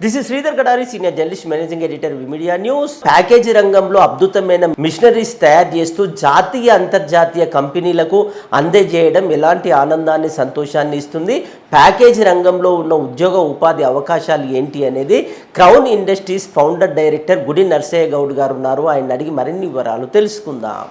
This is Sridhar Kadari, senior journalist, managing editor, media news. Package రంగంలో అద్భుతమైన machineries తయారు చేస్తూ జాతీయ అంతర్జాతీయ కంపెనీలకు అందజేయడం ఎలాంటి ఆనందాన్ని, సంతోషాన్ని ఇస్తుంది. ప్యాకేజీ రంగంలో ఉన్న ఉద్యోగ ఉపాధి అవకాశాలు ఏంటి అనేది క్రౌన్ ఇండస్ట్రీస్ ఫౌండర్ డైరెక్టర్ గుడి నర్సయ్య గౌడ్ గారు ఉన్నారు. ఆయన అడిగి మరిన్ని వివరాలు తెలుసుకుందాం.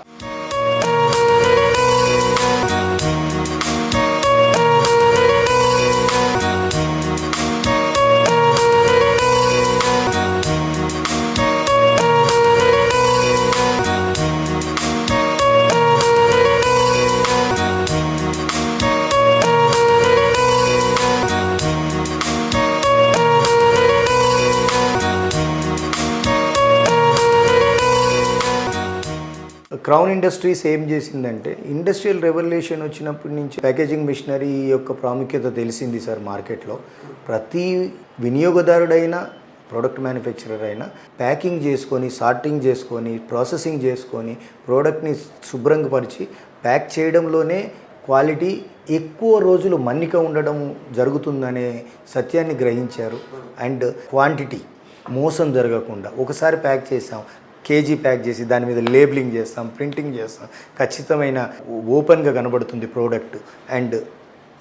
క్రౌన్ ఇండస్ట్రీస్ ఏం చేసిందంటే, ఇండస్ట్రియల్ రెవల్యూషన్ వచ్చినప్పటి నుంచి ప్యాకేజింగ్ మిషనరీ యొక్క ప్రాముఖ్యత తెలిసింది సార్ మార్కెట్లో. ప్రతి వినియోగదారుడైనా, ప్రోడక్ట్ మ్యానుఫ్యాక్చరర్ అయినా ప్యాకింగ్ చేసుకొని, సార్టింగ్ చేసుకొని, ప్రాసెసింగ్ చేసుకొని, ప్రోడక్ట్ని శుభ్రంగా పరిచి ప్యాక్ చేయడంలోనే క్వాలిటీ ఎక్కువ రోజులు మన్నిక ఉండడం జరుగుతుందనే సత్యాన్ని గ్రహించారు. అండ్ క్వాంటిటీ మోసం జరగకుండా ఒకసారి ప్యాక్ చేసాం, కేజీ ప్యాక్ చేసి దాని మీద లేబులింగ్ చేస్తాం, ప్రింటింగ్ చేస్తాం, ఖచ్చితమైన ఓపెన్గా కనబడుతుంది ప్రోడక్ట్ అండ్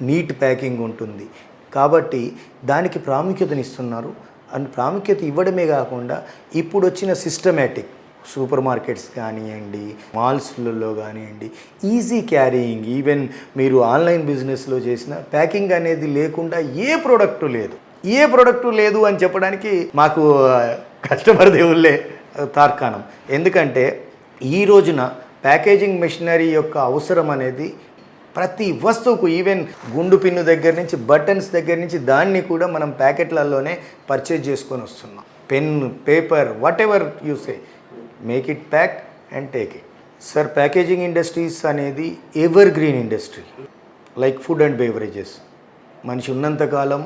నీట్ ప్యాకింగ్ ఉంటుంది. కాబట్టి దానికి ప్రాముఖ్యతనిస్తున్నారు. అండ్ ప్రాముఖ్యత ఇవ్వడమే కాకుండా ఇప్పుడు వచ్చిన సిస్టమేటిక్ సూపర్ మార్కెట్స్ కానివ్వండి, మాల్స్లలో కానివ్వండి, ఈజీ క్యారీయింగ్, ఈవెన్ మీరు ఆన్లైన్ బిజినెస్లో చేసిన ప్యాకింగ్ అనేది లేకుండా ఏ ప్రోడక్టు లేదు అని చెప్పడానికి మాకు కస్టమర్ దేవుళ్ళే తార్కాణం. ఎందుకంటే ఈ రోజున ప్యాకేజింగ్ మెషినరీ యొక్క అవసరం అనేది ప్రతి వస్తువుకు, ఈవెన్ గుండు పిన్ను దగ్గర నుంచి బటన్స్ దగ్గర నుంచి దాన్ని కూడా మనం ప్యాకెట్లలోనే పర్చేజ్ చేసుకొని వస్తున్నాం. Pen, paper, whatever you say, make it pack and take it. Sir, packaging industries అనేది evergreen industry, like food and beverages. మనిషి ఉన్నంతకాలం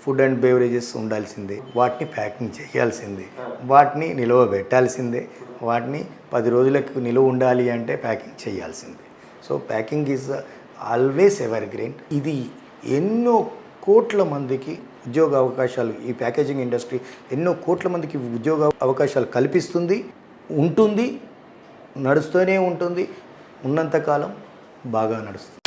ఫుడ్ అండ్ బేవరేజెస్ ఉండాల్సిందే, వాటిని ప్యాకింగ్ చేయాల్సిందే, వాటిని నిల్వ పెట్టాల్సిందే, వాటిని 10 రోజులకు నిల్వ ఉండాలి అంటే ప్యాకింగ్ చేయాల్సిందే. So packing is always ever green. ఇది ఎన్నో కోట్ల మందికి ఉద్యోగ అవకాశాలు, ఈ ప్యాకేజింగ్ ఇండస్ట్రీ ఎన్నో కోట్ల మందికి ఉద్యోగ అవకాశాలు కల్పిస్తుంది, నడుస్తూనే ఉంటుంది, ఉన్నంతకాలం బాగా నడుస్తుంది.